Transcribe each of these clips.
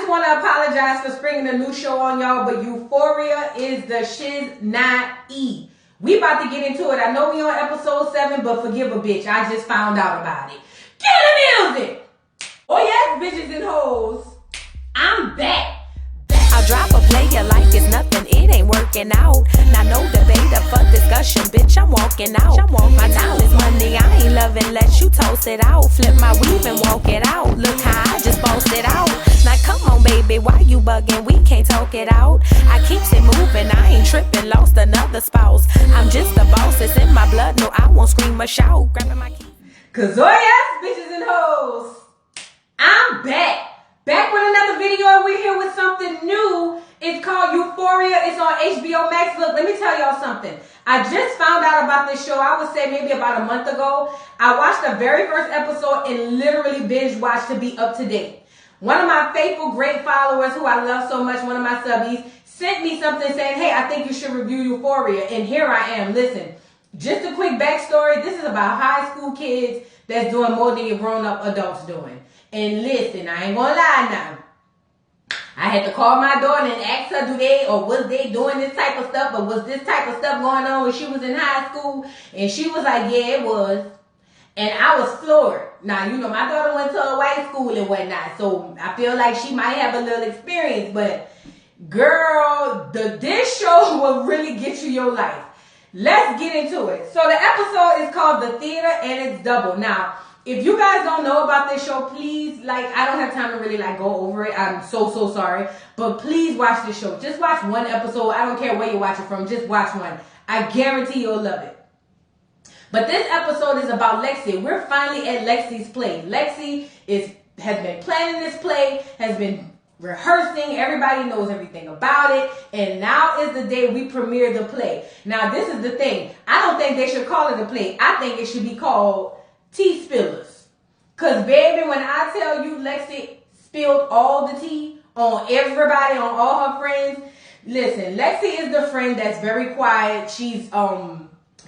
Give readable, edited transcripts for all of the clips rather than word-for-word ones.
want to apologize for springing a new show on y'all, but Euphoria is the shiz not E. We about to get into it. I know we on episode 7, but forgive a bitch. I just found out about it. Get the music! Oh yes, bitches and hoes. I'm back. I'll drop a player like it's nothing, it ain't working out. Now no debate or for discussion, bitch, I'm walking out. My time is money, I ain't loving unless you toast it out. Flip my weave and walk it out. Look how I just bossed it out. Now come on baby, why you bugging? We can't talk it out. I keeps it moving, I ain't tripping, lost another spouse. I'm just a boss, it's in my blood, no I won't scream or shout. Grabbing my keys. Cause oh yes, bitches and hoes, I'm back. Back with another video, and we're here with something new. It's called Euphoria. It's on HBO Max. Look, let me tell y'all something. I just found out about this show, I would say maybe about a month ago. I watched the very first episode and literally binge watched to be up to date. One of my faithful, great followers who I love so much, one of my subbies, sent me something saying, hey, I think you should review Euphoria. And here I am. Listen, just a quick backstory. This is about high school kids that's doing more than your grown-up adults doing. And listen, I ain't gonna lie now. I had to call my daughter and ask her, was they doing this type of stuff, or was this type of stuff going on when she was in high school? And she was like, yeah, it was. And I was floored. Now, you know, my daughter went to a white school and whatnot, so I feel like she might have a little experience, but girl, this show will really get you your life. Let's get into it. So the episode is called The Theater, and it's double. Now, if you guys don't know about this show, please, I don't have time to really, go over it. I'm so sorry. But please watch this show. Just watch one episode. I don't care where you watch it from. Just watch one. I guarantee you'll love it. But this episode is about Lexi. We're finally at Lexi's play. Lexi has been planning this play, has been rehearsing. Everybody knows everything about it. And now is the day we premiere the play. Now, this is the thing. I don't think they should call it a play. I think it should be called Tea Spillers. Cause baby, when I tell you Lexi spilled all the tea on everybody, on all her friends. Listen, Lexi is the friend that's very quiet. She's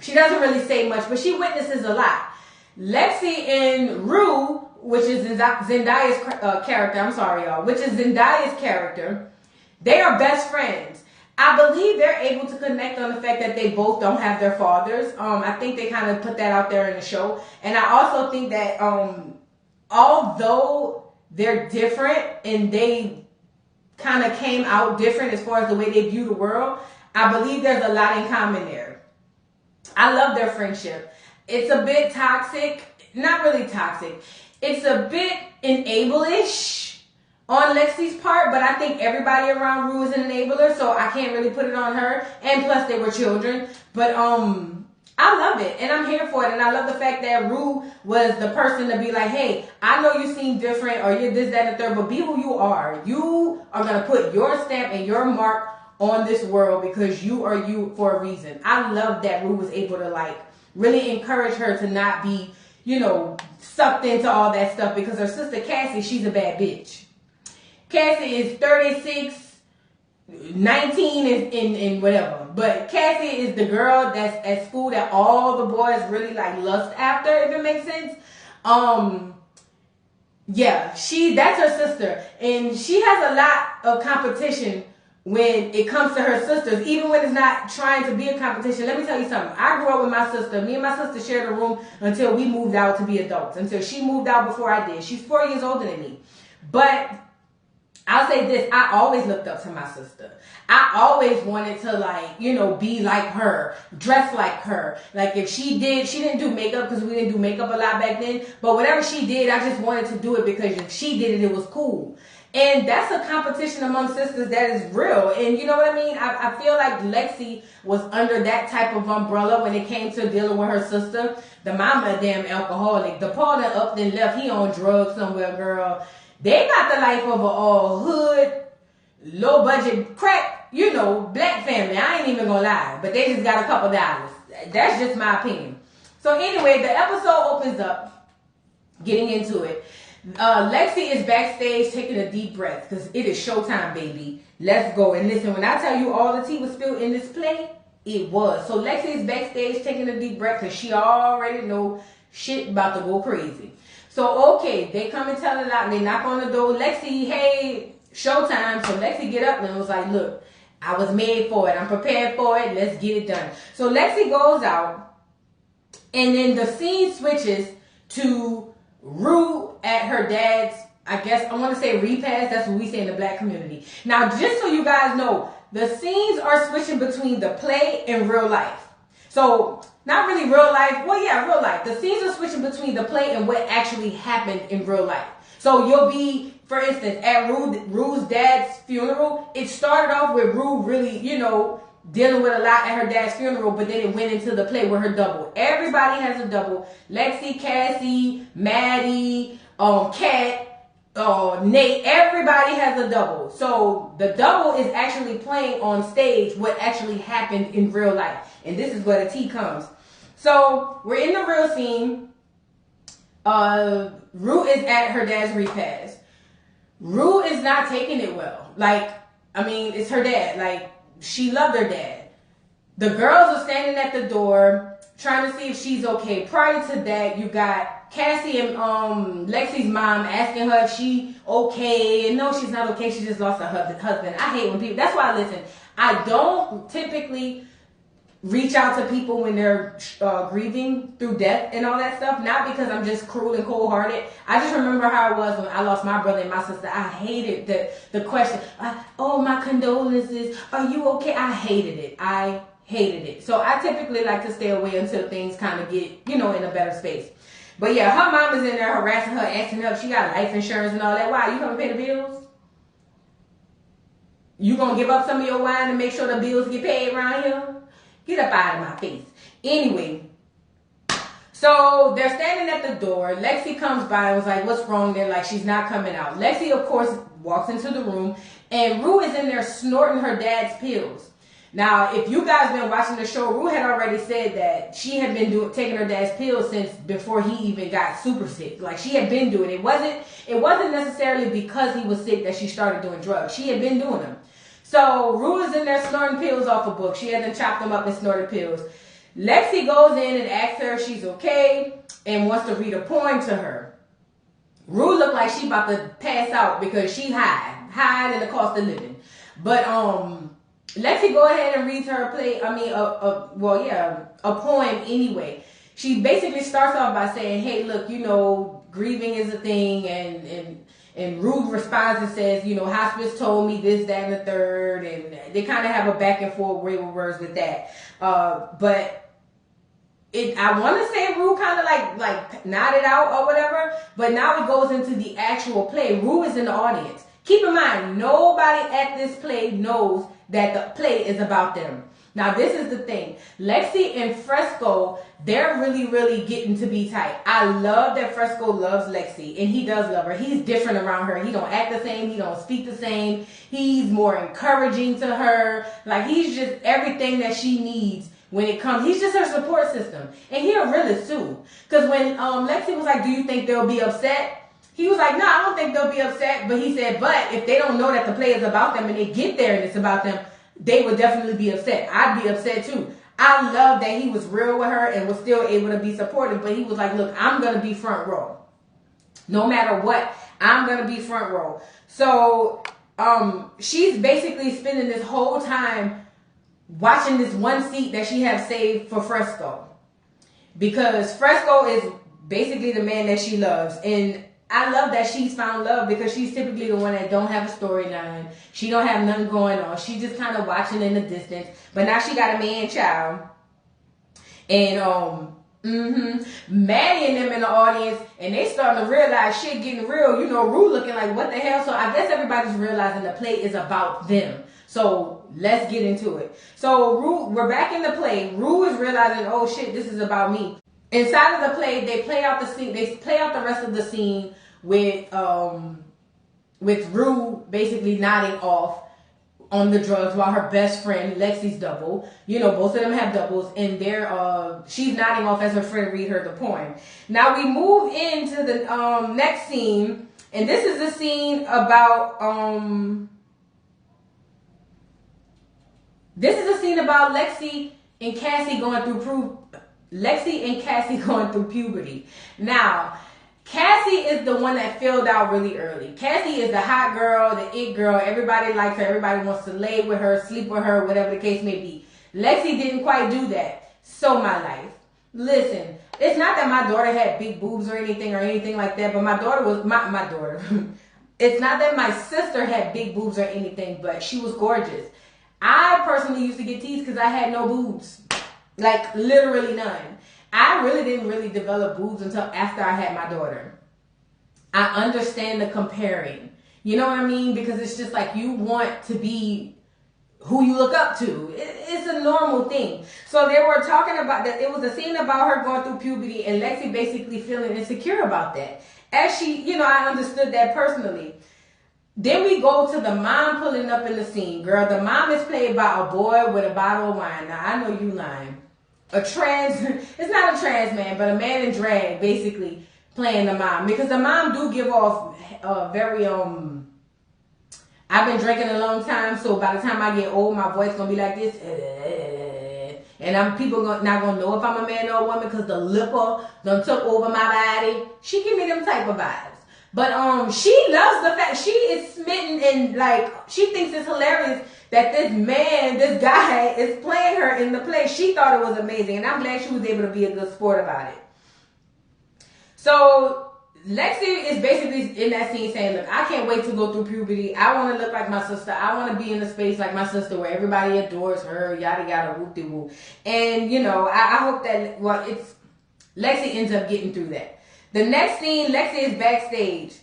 she doesn't really say much, but she witnesses a lot. Lexi and Rue, which is Zendaya's character, I'm sorry y'all, which is Zendaya's character, they are best friends. I believe they're able to connect on the fact that they both don't have their fathers. I think they kind of put that out there in the show. And I also think that although they're different and they kind of came out different as far as the way they view the world, I believe there's a lot in common there. I love their friendship. It's a bit toxic. Not really toxic. It's a bit enable-ish on Lexi's part, but I think everybody around Rue is an enabler, so I can't really put it on her. And plus, they were children. But I love it, and I'm here for it. And I love the fact that Rue was the person to be like, hey, I know you seem different, or you're this, that, and the third, but be who you are. You are going to put your stamp and your mark on this world because you are you for a reason. I love that Rue was able to, really encourage her to not be, sucked into all that stuff, because her sister Cassie, she's a bad bitch. Cassie is 36, 19 and whatever. But Cassie is the girl that's at school that all the boys really lust after, if it makes sense. Yeah, that's her sister. And she has a lot of competition when it comes to her sisters, even when it's not trying to be a competition. Let me tell you something. I grew up with my sister. Me and my sister shared a room until we moved out to be adults. Until she moved out before I did. She's 4 years older than me. But I'll say this, I always looked up to my sister. I always wanted to be like her, dress like her. If she didn't do makeup because we didn't do makeup a lot back then. But whatever she did, I just wanted to do it because if she did it, it was cool. And that's a competition among sisters that is real. And you know what I mean? I feel like Lexi was under that type of umbrella when it came to dealing with her sister. The mama, a damn alcoholic. The Paul that up and left, he on drugs somewhere, girl. They got the life of a all hood, low budget crack, black family. I ain't even gonna lie, but they just got a couple dollars. That's just my opinion. So anyway, the episode opens up, getting into it. Lexi is backstage taking a deep breath because it is showtime, baby. Let's go. And listen, when I tell you all the tea was spilled in this play, it was. So Lexi is backstage taking a deep breath because she already know shit about to go crazy. So, okay, they come and tell it out, and they knock on the door. Lexi, hey, showtime. So Lexi get up and was like, look, I was made for it. I'm prepared for it. Let's get it done. So Lexi goes out, and then the scene switches to Rue at her dad's, I guess I want to say repast. That's what we say in the black community. Now, just so you guys know, the scenes are switching between the play and real life. So, not really real life. Well, yeah, real life. The scenes are switching between the play and what actually happened in real life. So, you'll be, for instance, at Rue's dad's funeral. It started off with Rue really, dealing with a lot at her dad's funeral, but then it went into the play with her double. Everybody has a double. Lexi, Cassie, Maddie, Kat, Nate, everybody has a double. So the double is actually playing on stage what actually happened in real life. And this is where the tea comes. So we're in the real scene. Rue is at her dad's repast. Rue is not taking it well. It's her dad. She loved her dad. The girls are standing at the door trying to see if she's okay. Prior to that, you got Cassie and Lexi's mom asking her if she okay. And no, she's not okay. She just lost her husband. I hate when people... That's why, listen, I don't typically reach out to people when they're grieving through death and all that stuff. Not because I'm just cruel and cold-hearted. I just remember how it was when I lost my brother and my sister. I hated the question. My condolences. Are you okay? I hated it. I hated it. So I typically like to stay away until things kind of get, in a better space. But yeah, her mom is in there harassing her, asking her if she got life insurance and all that. Why? You gonna pay the bills? You gonna give up some of your wine and make sure the bills get paid around here? Get up out of my face. Anyway, so they're standing at the door. Lexi comes by and was like, what's wrong? They're like, she's not coming out. Lexi, of course, walks into the room, and Rue is in there snorting her dad's pills. Now, if you guys been watching the show, Rue had already said that she had been taking her dad's pills since before he even got super sick. She had been doing it. It wasn't necessarily because he was sick that she started doing drugs. She had been doing them. So Rue is in there snorting pills off a book. She hasn't chopped them up and snorted pills. Lexi goes in and asks her if she's okay and wants to read a poem to her. Rue looked like she about to pass out because she high in the cost of living. But Lexi go ahead and reads her a poem anyway. She basically starts off by saying, hey, look, grieving is a thing, and Rue responds and says, hospice told me this, that, and the third, and they kind of have a back and forth way with words with that. But I want to say Rue kind of like nodded out or whatever, but now it goes into the actual play. Rue is in the audience. Keep in mind, nobody at this play knows that the play is about them. Now, this is the thing. Lexi and Fresco, they're really, really getting to be tight. I love that Fresco loves Lexi, and he does love her. He's different around her. He don't act the same. He don't speak the same. He's more encouraging to her. He's just everything that she needs when it comes. He's just her support system. And he'll really sue. Because when Lexi was like, do you think they'll be upset? He was like, no, I don't think they'll be upset. But he said, but if they don't know that the play is about them and they get there and it's about them, they would definitely be upset. I'd be upset too. I love that he was real with her and was still able to be supportive. But he was like, look, I'm going to be front row. No matter what, I'm going to be front row. So she's basically spending this whole time watching this one seat that she has saved for Fresco. Because Fresco is basically the man that she loves. And I love that she's found love because she's typically the one that don't have a storyline. She don't have nothing going on. She just kind of watching in the distance. But now she got a man child. And Maddie and them in the audience, and they starting to realize shit getting real. Rue looking like, what the hell? So I guess everybody's realizing the play is about them. So let's get into it. So Rue, we're back in the play. Rue is realizing, oh shit, this is about me. Inside of the play, they play out the scene. They play out the rest of the scene with Rue basically nodding off on the drugs while her best friend Lexi's double. Both of them have doubles, and she's nodding off as her friend read her the poem. Now we move into the next scene, and this is the scene about Lexi and Cassie going through puberty. Now, Cassie is the one that filled out really early. Cassie is the hot girl, the it girl. Everybody likes her. Everybody wants to lay with her, sleep with her, whatever the case may be. Lexi didn't quite do that. So my life. Listen, it's not that my daughter had big boobs or anything like that, but my daughter was my daughter. It's not that my sister had big boobs or anything, but she was gorgeous. I personally used to get teased because I had no boobs. Like, literally none. I really didn't develop boobs until after I had my daughter. I understand the comparing. You know what I mean? Because it's just like you want to be who you look up to. It's a normal thing. So they were talking about that. It was a scene about her going through puberty and Lexi basically feeling insecure about that. As she, I understood that personally. Then we go to the mom pulling up in the scene. Girl, the mom is played by a boy with a bottle of wine. Now, I know you lying. It's not a trans man, but a man in drag, basically, playing the mom. Because the mom do give off very, I've been drinking a long time, so by the time I get old, my voice gonna be like this. And people not gonna know if I'm a man or a woman because the lipper done took over my body. She give me them type of vibes. But she loves the fact she is smitten and like she thinks it's hilarious that this guy is playing her in the play. She thought it was amazing, and I'm glad she was able to be a good sport about it. So Lexi is basically in that scene saying, look, I can't wait to go through puberty. I want to look like my sister. I want to be in a space like my sister where everybody adores her, yada yada, whoop-de-woo. And I hope that Lexi ends up getting through that. The next scene, Lexi is backstage.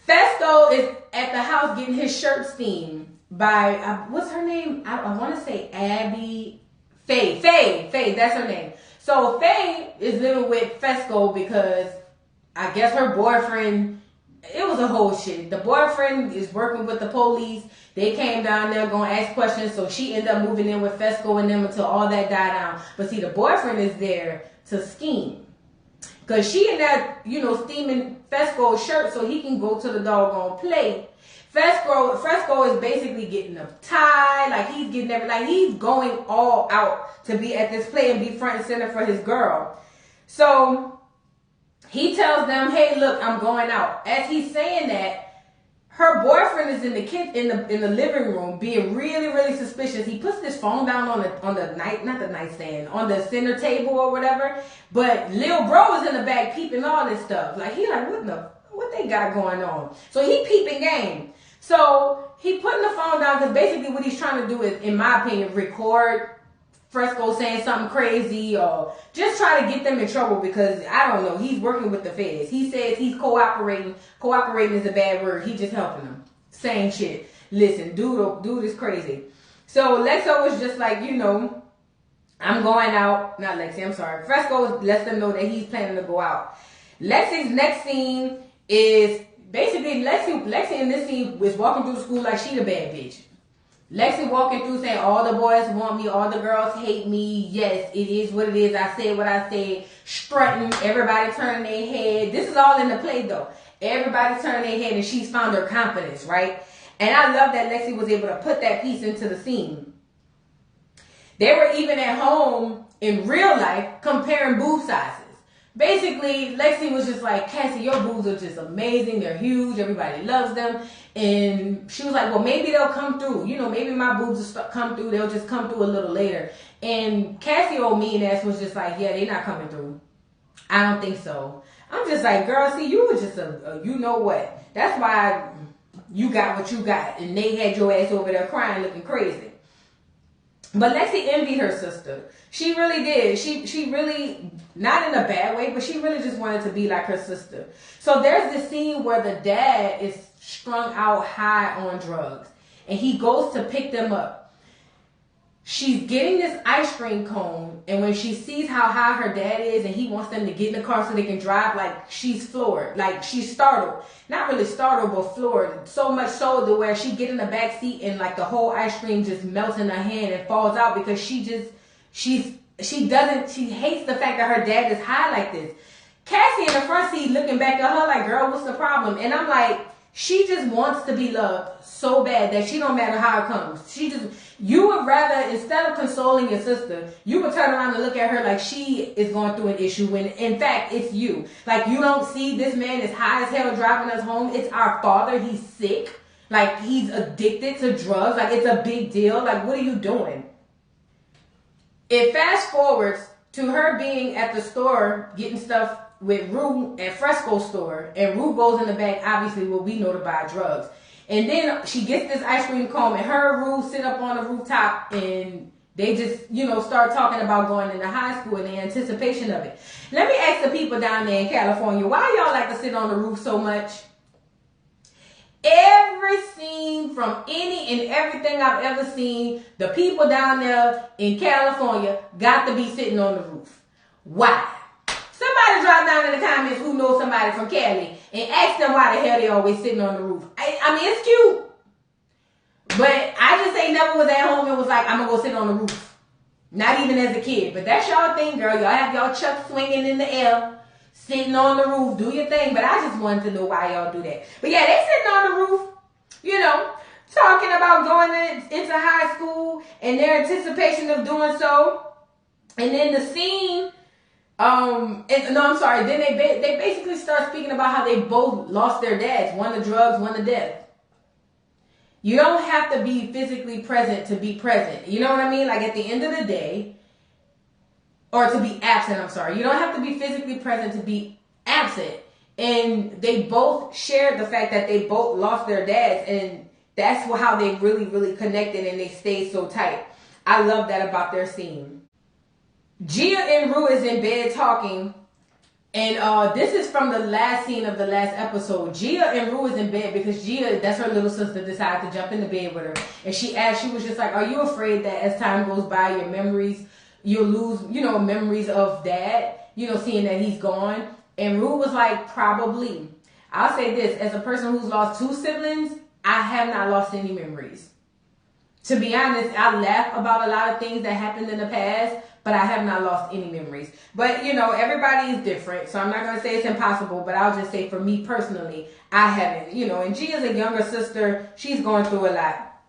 Fesco is at the house getting his shirt steamed by, what's her name? I want to say Abby. Faye, that's her name. So Faye is living with Fesco because I guess her boyfriend, it was a whole shit. The boyfriend is working with the police. They came down there going to ask questions, so she ended up moving in with Fesco and them until all that died down. But see, the boyfriend is there to scheme. Because she ended up, steaming Fesco's shirt so he can go to the doggone play. Fresco is basically getting a tie, like he's getting everything, like he's going all out to be at this play and be front and center for his girl. So he tells them, "Hey, look, I'm going out." As he's saying that, her boyfriend is in the living room being really, really suspicious. He puts this phone down on the center table or whatever. But Lil Bro is in the back peeping all this stuff. Like he like, what they got going on? So he peeping game. So he putting the phone down because basically what he's trying to do is, in my opinion, record Fresco saying something crazy or just try to get them in trouble because, I don't know, he's working with the feds. He says he's cooperating. Cooperating is a bad word. He's just helping them. Same shit. Listen, dude is crazy. So Lexo was just like, I'm going out. Not Lexi, I'm sorry. Fresco lets them know that he's planning to go out. Lexi's next scene is basically Lexi in this scene is walking through the school like she the bad bitch. Lexi walking through saying all the boys want me, all the girls hate me. Yes, it is what it is. I said what I said. Strutting, everybody turning their head. This is all in the play though. Everybody turning their head and she's found her confidence, right? And I love that Lexi was able to put that piece into the scene. They were even at home in real life comparing boob sizes. Basically, Lexi was just like, Cassie, your boobs are just amazing. They're huge. Everybody loves them. And she was like, well, maybe they'll come through. Maybe my boobs will come through. They'll just come through a little later. And Cassie, old mean ass, was just like, yeah, they're not coming through. I don't think so. I'm just like, girl, see, you were just a you know what. That's why you got what you got. And they had your ass over there crying, looking crazy. But Lexi envied her sister. She really did. She really, not in a bad way, but she really just wanted to be like her sister. So there's this scene where the dad is strung out high on drugs. And he goes to pick them up. She's getting this ice cream cone. And when she sees how high her dad is and he wants them to get in the car so they can drive, like she's floored. Like she's startled. Not really startled, but floored. So much so to where she get in the back seat and like the whole ice cream just melts in her hand and falls out because she hates the fact that her dad is high like this. Cassie in the front seat looking back at her like, girl, what's the problem? And I'm like, she just wants to be loved so bad that she don't matter how it comes. You would rather, instead of consoling your sister, you would turn around and look at her like she is going through an issue when in fact it's you. Like, you don't see this man is high as hell driving us home. It's our father. He's sick. Like, he's addicted to drugs. Like, it's a big deal. Like, what are you doing? It fast forwards to her being at the store getting stuff with Rue at Fresco store. And Rue goes in the back, obviously, what we know to buy drugs. And then she gets this ice cream cone, and her and Rue sit up on the rooftop, and they just, start talking about going into high school and the anticipation of it. Let me ask the people down there in California, why y'all like to sit on the roof so much? Every scene from any and everything I've ever seen, the people down there in California got to be sitting on the roof. Why? Somebody drop down in the comments who knows somebody from Cali and ask them why the hell they always sitting on the roof. I mean, it's cute. But I just ain't never was at home and was like, I'm going to go sit on the roof. Not even as a kid. But that's y'all thing, girl. Y'all have y'all chucks swinging in the air, sitting on the roof, do your thing. But I just wanted to know why y'all do that. But yeah, they sitting on the roof, talking about going into high school and their anticipation of doing so. And then the scene... Then they basically start speaking about how they both lost their dads, one to drugs, one to death. You don't have to be physically present to be present. You know what I mean? Like, at the end of the day, or to be absent, I'm sorry. You don't have to be physically present to be absent. And they both shared the fact that they both lost their dads, and that's how they really, really connected and they stayed so tight. I love that about their scene. Gia and Rue is in bed talking, and this is from the last scene of the last episode. Gia and Rue is in bed because Gia, that's her little sister, decided to jump in the bed with her. And she was just like, are you afraid that as time goes by, your memories, you'll lose, memories of dad, seeing that he's gone? And Rue was like, probably. I'll say this, as a person who's lost 2 siblings, I have not lost any memories. To be honest, I laugh about a lot of things that happened in the past, but I have not lost any memories. But, everybody is different, so I'm not going to say it's impossible, but I'll just say for me personally, I haven't. And Gia's a younger sister. She's going through a lot.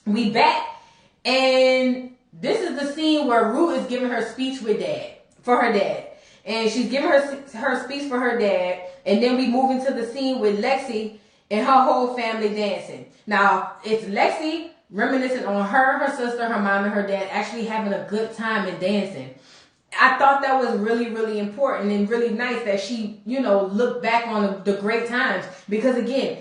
We back, and this is the scene where Rue is giving her speech for her dad. And she's giving her speech for her dad, and then we move into the scene with Lexi and her whole family dancing. Now, it's Lexi reminiscing on her sister, her mom, and her dad actually having a good time and dancing. I thought that was really, really important and really nice that she, looked back on the great times. Because again,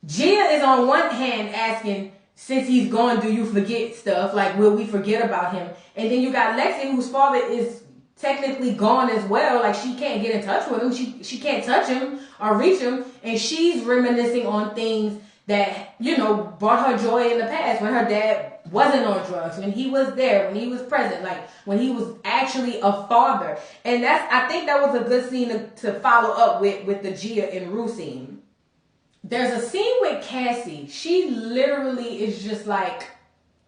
Gia is on one hand asking, since he's gone, do you forget stuff? Like, will we forget about him? And then you got Lexi, whose father is technically gone as well. Like, she can't get in touch with him. She can't touch him or reach him. And she's reminiscing on things that, brought her joy in the past, when her dad wasn't on drugs, when he was there, when he was present, like when he was actually a father. And I think that was a good scene to follow up with the Gia and Rue scene. There's a scene with Cassie. She literally is just like,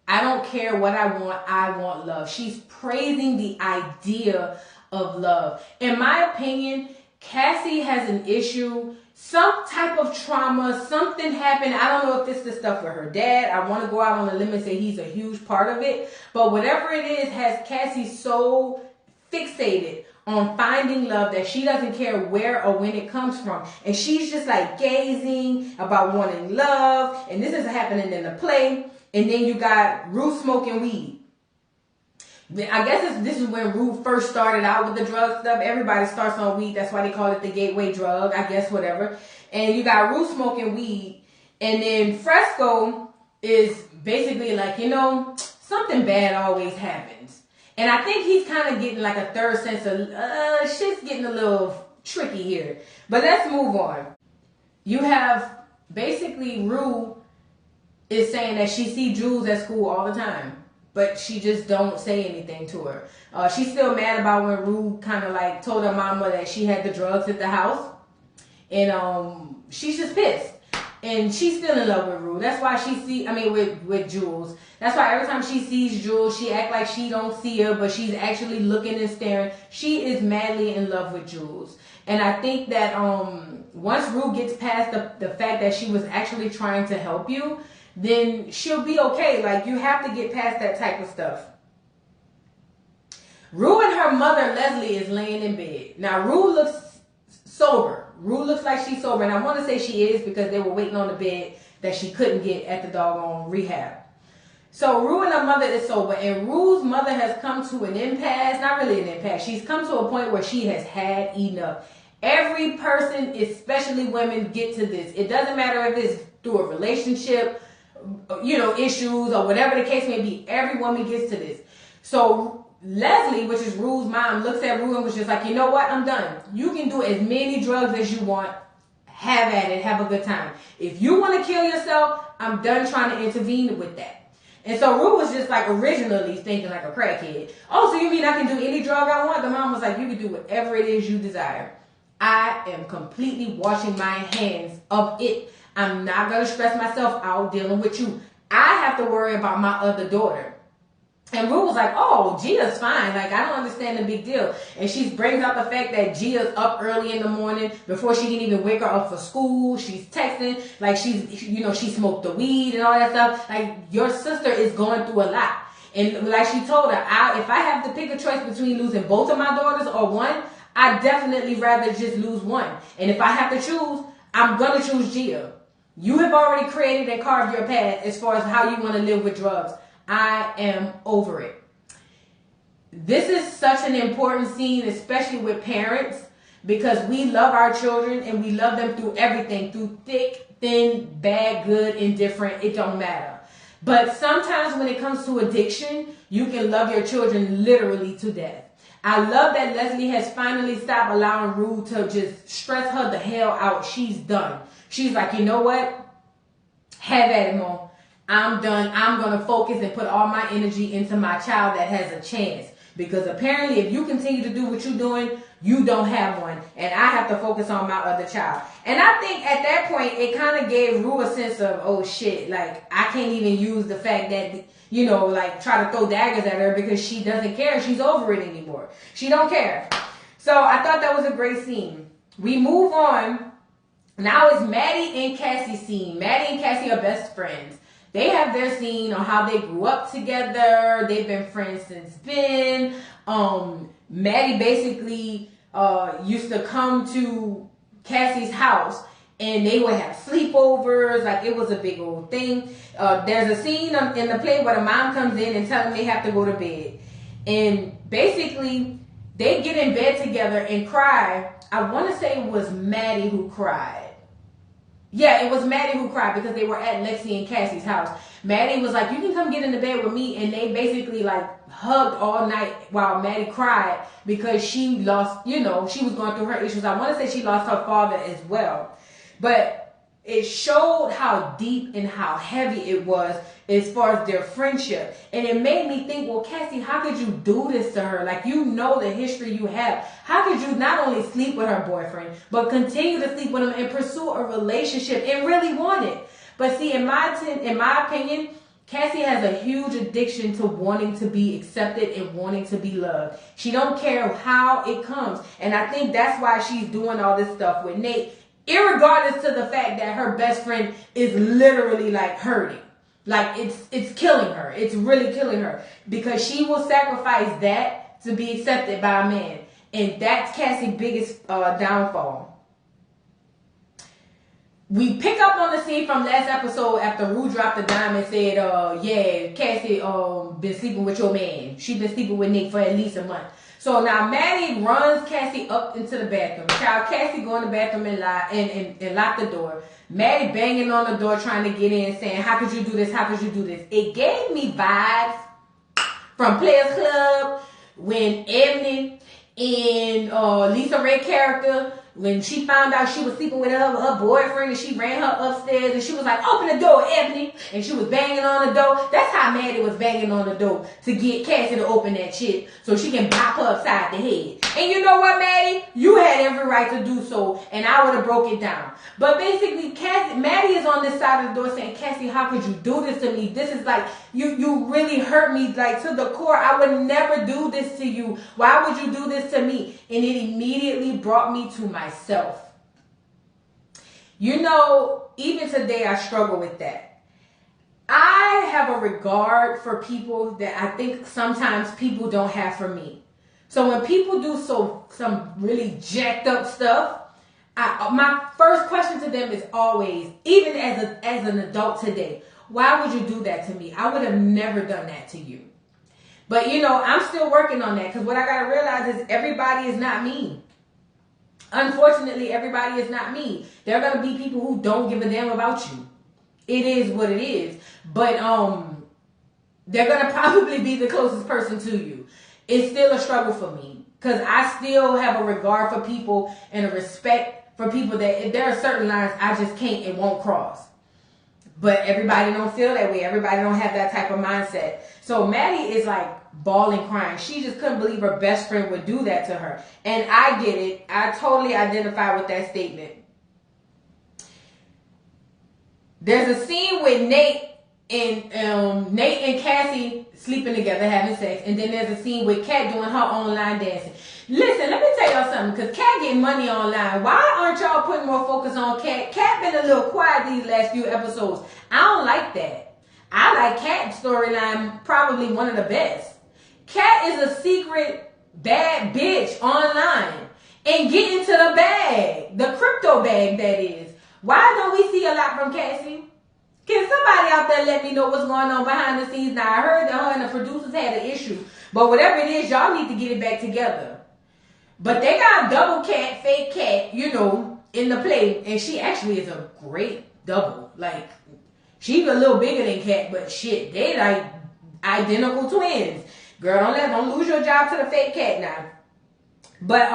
I don't care what I want love. She's praising the idea of love. In my opinion, Cassie has an issue, some type of trauma, something happened. I don't know if it's the stuff with her dad. I want to go out on a limb and say he's a huge part of it. But whatever it is has Cassie so fixated on finding love that she doesn't care where or when it comes from. And she's just like gazing about wanting love. And this is happening in the play. And then you got Rue smoking weed. I guess this is when Rue first started out with the drug stuff. Everybody starts on weed. That's why they call it the gateway drug. I guess, whatever. And you got Rue smoking weed. And then Fresco is basically like, something bad always happens. And I think he's kind of getting like a third sense of, shit's getting a little tricky here. But let's move on. You have basically Rue is saying that she see Jules at school all the time, but she just don't say anything to her. She's still mad about when Rue kind of like told her mama that she had the drugs at the house. And she's just pissed. And she's still in love with Rue. That's why with Jules. That's why every time she sees Jules, she act like she don't see her, but she's actually looking and staring. She is madly in love with Jules. And I think that once Rue gets past the fact that she was actually trying to help you, then she'll be okay. Like, you have to get past that type of stuff. Rue and her mother, Leslie, is laying in bed. Now, Rue looks sober. Rue looks like she's sober. And I want to say she is because they were waiting on the bed that she couldn't get at the doggone rehab. So, Rue and her mother is sober. And Rue's mother has come to an impasse. Not really an impasse. She's come to a point where she has had enough. Every person, especially women, get to this. It doesn't matter if it's through a relationship, issues or whatever the case may be. Every woman gets to this. So, Leslie, which is Rue's mom, looks at Rue and was just like, you know what? I'm done. You can do as many drugs as you want. Have at it. Have a good time. If you want to kill yourself, I'm done trying to intervene with that. And so Rue was just like originally thinking like a crackhead. Oh, so you mean I can do any drug I want? The mom was like, you can do whatever it is you desire. I am completely washing my hands of it. I'm not going to stress myself out dealing with you. I have to worry about my other daughter. And Rue was like, oh, Gia's fine. Like, I don't understand the big deal. And she brings up the fact that Gia's up early in the morning before she can even wake her up for school. She's texting. Like, she smoked the weed and all that stuff. Like, your sister is going through a lot. And like she told her, if I have to pick a choice between losing both of my daughters or one, I'd definitely rather just lose one. And if I have to choose, I'm going to choose Gia. You have already created and carved your path as far as how you want to live with drugs. I am over it. This is such an important scene, especially with parents, because we love our children and we love them through everything, through thick, thin, bad, good, indifferent. It don't matter. But sometimes when it comes to addiction, you can love your children literally to death. I love that Leslie has finally stopped allowing Rue to just stress her the hell out. She's done. She's like, you know what? Have at it, Mom. I'm done. I'm going to focus and put all my energy into my child that has a chance. Because apparently if you continue to do what you're doing, you don't have one. And I have to focus on my other child. And I think at that point, it kind of gave Rue a sense of, oh shit, like I can't even use the fact that, try to throw daggers at her because she doesn't care. She's over it anymore. She don't care. So I thought that was a great scene. We move on. Now it's Maddie and Cassie's scene. Maddie and Cassie are best friends. They have their scene on how they grew up together. They've been friends since then. Maddie basically used to come to Cassie's house and they would have sleepovers. Like, it was a big old thing. There's a scene in the play where the mom comes in and tells them they have to go to bed. And basically, they get in bed together and cry. I want to say it was Maddie who cried. Yeah, it was Maddie who cried because they were at Lexi and Cassie's house. Maddie was like, you can come get in the bed with me. And they basically hugged all night while Maddie cried because she lost, she was going through her issues. I want to say she lost her father as well. But it showed how deep and how heavy it was as far as their friendship. And it made me think, well, Cassie, how could you do this to her? Like, you know the history you have. How could you not only sleep with her boyfriend, but continue to sleep with him and pursue a relationship and really want it? But see, in my opinion, Cassie has a huge addiction to wanting to be accepted and wanting to be loved. She don't care how it comes. And I think that's why she's doing all this stuff with Nate, irregardless to the fact that her best friend is literally hurting. Like, it's killing her. It's really killing her because she will sacrifice that to be accepted by a man. And that's Cassie's biggest downfall. We pick up on the scene from last episode after Rue dropped the dime and said, yeah, Cassie been sleeping with your man. She been sleeping with Nick for at least a month. So now Maddie runs Cassie up into the bathroom. Child, Cassie go in the bathroom and lock the door. Maddie banging on the door trying to get in, saying, how could you do this? How could you do this? It gave me vibes from Players Club when Ebony and Lisa Ray character, when she found out she was sleeping with her boyfriend and she ran her upstairs and she was like, open the door, Ebony. And she was banging on the door. That's how Maddie was banging on the door to get Cassie to open that shit so she can bop her upside the head. And you know what, Maddie? You had every right to do so and I would have broke it down. But basically, Maddie is on this side of the door saying, Cassie, how could you do this to me? This is like, you really hurt me to the core. I would never do this to you. Why would you do this to me? And it immediately brought me to myself. Even today I struggle with that. I have a regard for people that I think sometimes people don't have for me. So when people do some really jacked up stuff, my first question to them is always, even as an adult today, why would you do that to me? I would have never done that to you. But I'm still working on that, because what I gotta realize is everybody is not me. Unfortunately, everybody is not me. There are gonna be people who don't give a damn about you. It is what it is. But they're gonna probably be the closest person to you. It's still a struggle for me, because I still have a regard for people and a respect for people that if there are certain lines I just can't and won't cross. But everybody don't feel that way. Everybody don't have that type of mindset. So Maddie is like bawling, crying. She just couldn't believe her best friend would do that to her. And I get it. I totally identify with that statement. There's a scene with Nate and Cassie sleeping together, having sex. And then there's a scene with Kat doing her online dancing. Listen, let me tell y'all something, because Kat getting money online. Why aren't y'all putting more focus on Kat? Kat been a little quiet these last few episodes. I don't like that. I like Kat's storyline, probably one of the best. Kat is a secret bad bitch online and get into the bag, the crypto bag that is. Why don't we see a lot from Cassie? Can somebody out there let me know what's going on behind the scenes? Now, I heard that her and the producers had an issue, but whatever it is, y'all need to get it back together. But they got double Kat, fake Kat, in the play. And she actually is a great double. Like, she's a little bigger than Kat, but shit, they like identical twins. Girl, don't lose your job to the fake Kat now. But,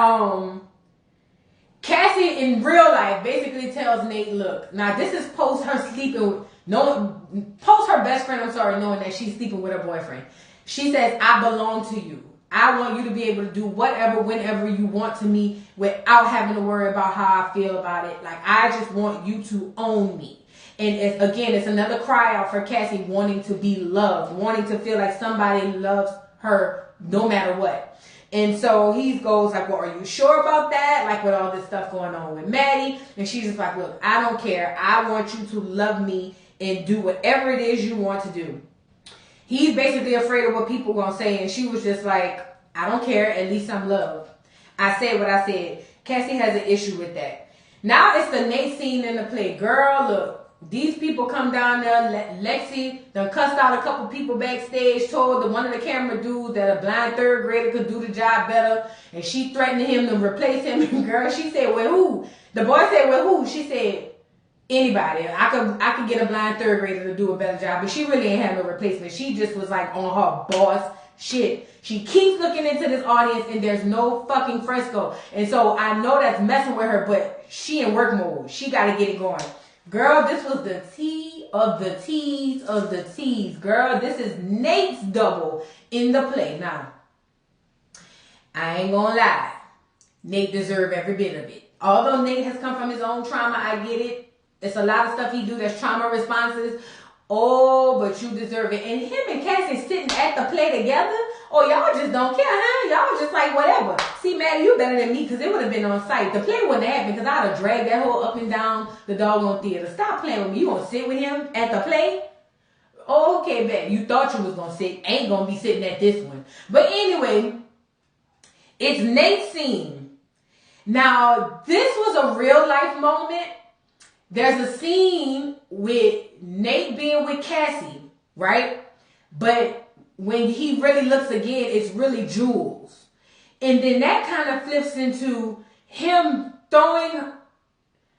Cassie in real life basically tells Nate, look, now this is post her best friend, knowing that she's sleeping with her boyfriend. She says, I belong to you. I want you to be able to do whatever, whenever you want to me without having to worry about how I feel about it. Like, I just want you to own me. And it's another cry out for Cassie wanting to be loved, wanting to feel like somebody loves her no matter what. And so he goes like, well, are you sure about that? Like, with all this stuff going on with Maddie. And she's just like, look, I don't care. I want you to love me and do whatever it is you want to do. He's basically afraid of what people gonna say, and she was just like, I don't care, at least I'm loved. I said what I said. Cassie has an issue with that. Now it's the Nate scene in the play. Girl, look, these people come down there. Lexi done cussed out a couple people backstage, told one of the camera dudes that a blind third grader could do the job better, and she threatened him to replace him. And girl, she said, well, who? The boy said, well, who? She said, anybody. I could get a blind third grader to do a better job, but she really ain't had no replacement. She just was like on her boss shit. She keeps looking into this audience and there's no fucking fresco. And so I know that's messing with her, but she in work mode. She got to get it going. Girl, this was the tea of the teas of the teas. Girl, this is Nate's double in the play. Now, I ain't gonna lie. Nate deserved every bit of it. Although Nate has come from his own trauma, I get it. It's a lot of stuff he do that's trauma responses. Oh, but you deserve it. And him and Cassie sitting at the play together. Oh, y'all just don't care, huh? Y'all just like whatever. See, Maddie, you better than me, because it would have been on site. The play wouldn't have happened, because I'd have dragged that whole up and down the doggone theater. Stop playing with me. You gonna sit with him at the play? Oh, okay, bet. You thought you was gonna sit. Ain't gonna be sitting at this one. But anyway, it's Nate's scene. Now, this was a real life moment. There's a scene with Nate being with Cassie, right? But when he really looks again, it's really Jules. And then that kind of flips into him throwing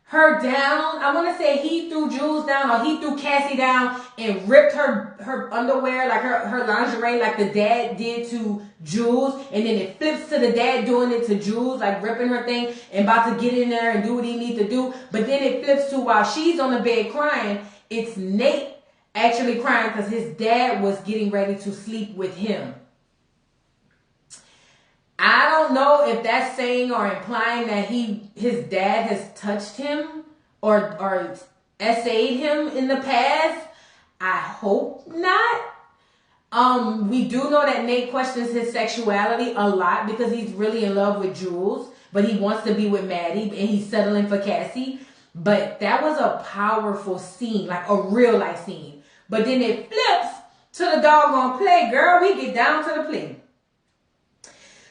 her down. I want to say he threw Jules down, or he threw Cassie down and ripped her underwear, like her lingerie, like the dad did to Jules. And then it flips to the dad doing it to Jules, like ripping her thing and about to get in there and do what he needs to do. But then it flips to while she's on the bed crying, it's Nate actually crying because his dad was getting ready to sleep with him. I don't know if that's saying or implying that his dad has touched him or essayed him in the past. I hope not. We do know that Nate questions his sexuality a lot because he's really in love with Jules, but he wants to be with Maddie and he's settling for Cassie. But that was a powerful scene, like a real life scene. But then it flips to the doggone play. Girl, we get down to the play.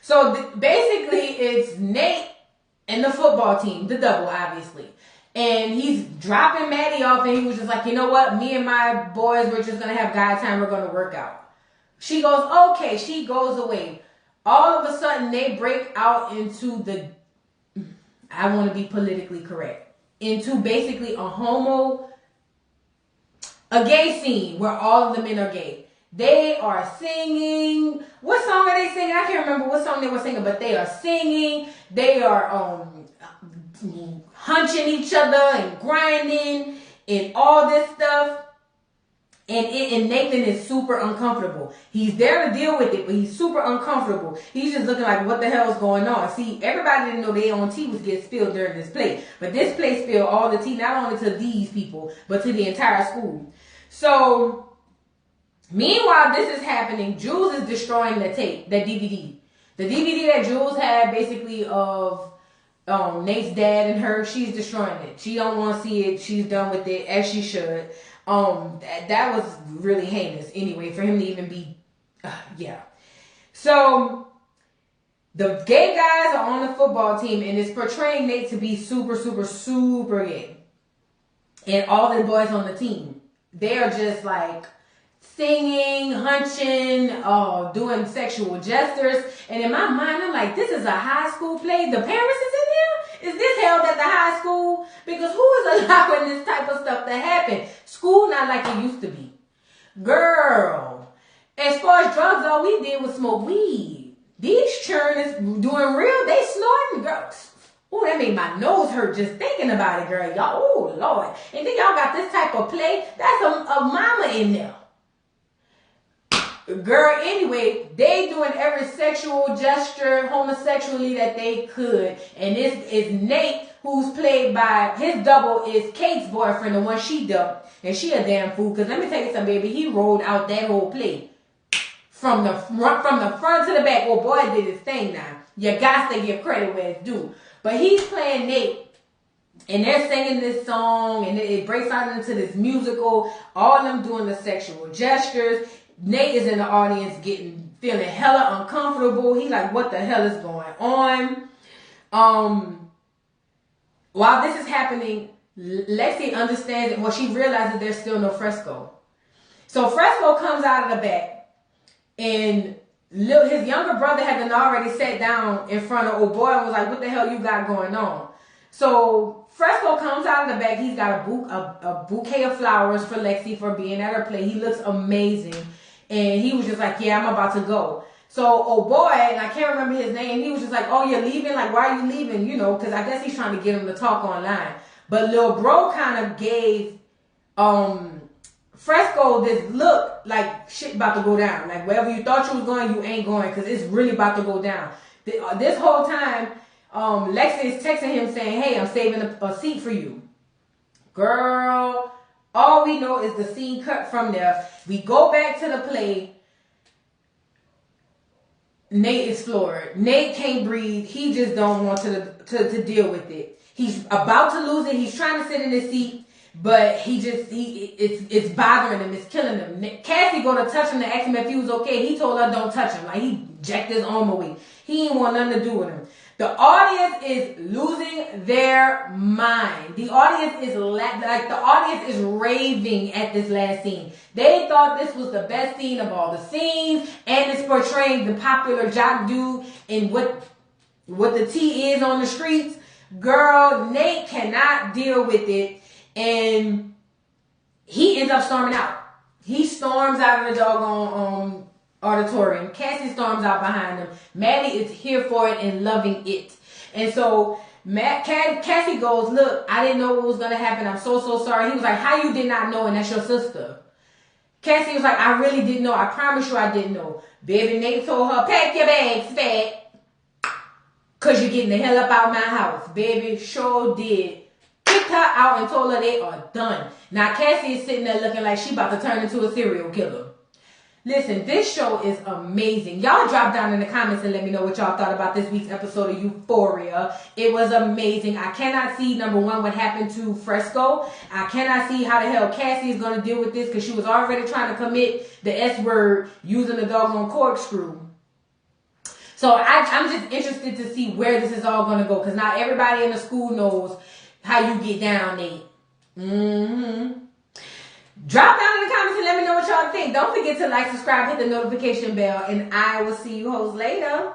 So basically, it's Nate and the football team, the double, obviously. And he's dropping Maddie off, and he was just like, you know what? Me and my boys, we're just going to have guy time. We're going to work out. She goes, okay. She goes away. All of a sudden, they break out into the, I want to be politically correct, into basically a gay scene where all of the men are gay. They are singing. What song are they singing? I can't remember what song they were singing, but they are singing. They are hunching each other and grinding and all this stuff. And Nathan is super uncomfortable. He's there to deal with it, but he's super uncomfortable. He's just looking like, what the hell is going on? See, everybody didn't know their own tea was getting spilled during this play. But this play spilled all the tea, not only to these people, but to the entire school. So, meanwhile, this is happening. Jules is destroying the tape, the DVD. The DVD that Jules had, basically, of Nate's dad and her, she's destroying it. She don't want to see it. She's done with it, as she should. That was really heinous anyway, for him to even be, yeah. So, the gay guys are on the football team, and it's portraying Nate to be super, super, super gay. And all the boys on the team, they are just like singing, hunching, doing sexual gestures. And in my mind, I'm like, this is a high school play. The parents is in here? Is this held at the high school? Because who is allowing this type of stuff to happen? School not like it used to be. Girl, as far as drugs, all we did was smoke weed. These churn is doing real. They snorting, girls. Oh, that made my nose hurt just thinking about it, girl. Y'all, oh, Lord. And then y'all got this type of play. That's a mama in there. Girl, anyway, they doing every sexual gesture, homosexually that they could. And this is Nate, who's played by, his double is Kate's boyfriend, the one she dumped. And she a damn fool, because let me tell you something, baby. He rolled out that whole play. From the front to the back. Oh, boy, did his thing now. You got to give credit where it's due. But he's playing Nate. And they're singing this song, and it breaks out into this musical. All of them doing the sexual gestures. Nate is in the audience feeling hella uncomfortable. He's like, what the hell is going on? While this is happening, Lexi understands it. Well, she realizes there's still no Fresco. So Fresco comes out of the back, and his younger brother had been already sat down in front of old boy and was like, what the hell you got going on? So Fresco comes out of the back. He's got a bouquet of flowers for Lexi for being at her play. He looks amazing. And he was just like, yeah, I'm about to go. So, oh boy, and I can't remember his name, he was just like, oh, you're leaving? Like, why are you leaving? You know, because I guess he's trying to get him to talk online. But Lil Bro kind of gave Fresco this look like shit about to go down. Like, wherever you thought you was going, you ain't going, because it's really about to go down. This whole time, Lexi is texting him saying, hey, I'm saving a seat for you. Girl, all we know is the scene cut from there. We go back to the play. Nate is floored. Nate can't breathe. He just don't want to deal with it. He's about to lose it. He's trying to sit in his seat, but it's bothering him. It's killing him. Cassie go to touch him to ask him if he was okay. He told her don't touch him. Like, he jacked his arm away. He ain't want nothing to do with him. The audience is losing their mind. The audience is the audience is raving at this last scene. They thought this was the best scene of all the scenes, and it's portraying the popular jock dude and what the tea is on the streets. Girl, Nate cannot deal with it, and he ends up storming out. He storms out of the doggone auditorium. Cassie storms out behind him. Maddie is here for it and loving it. And so Cassie goes, look, I didn't know what was going to happen. I'm so sorry. He was like, how you did not know, and that's your sister? Cassie was like, I really didn't know. I promise you I didn't know. Baby, Nate told her, pack your bags, fat, because you're getting the hell up out of my house. Baby, sure did. Kicked her out and told her they are done. Now Cassie is sitting there looking like she about to turn into a serial killer. Listen, this show is amazing. Y'all drop down in the comments and let me know what y'all thought about this week's episode of Euphoria. It was amazing. I cannot see, number one, what happened to Fresco. I cannot see how the hell Cassie is going to deal with this because she was already trying to commit the S word using the doggone corkscrew. So I'm just interested to see where this is all going to go because now everybody in the school knows how you get down, Nate. Drop down in the comments and let me know what y'all think. Don't forget to like, subscribe, hit the notification bell, and I will see you hoes later.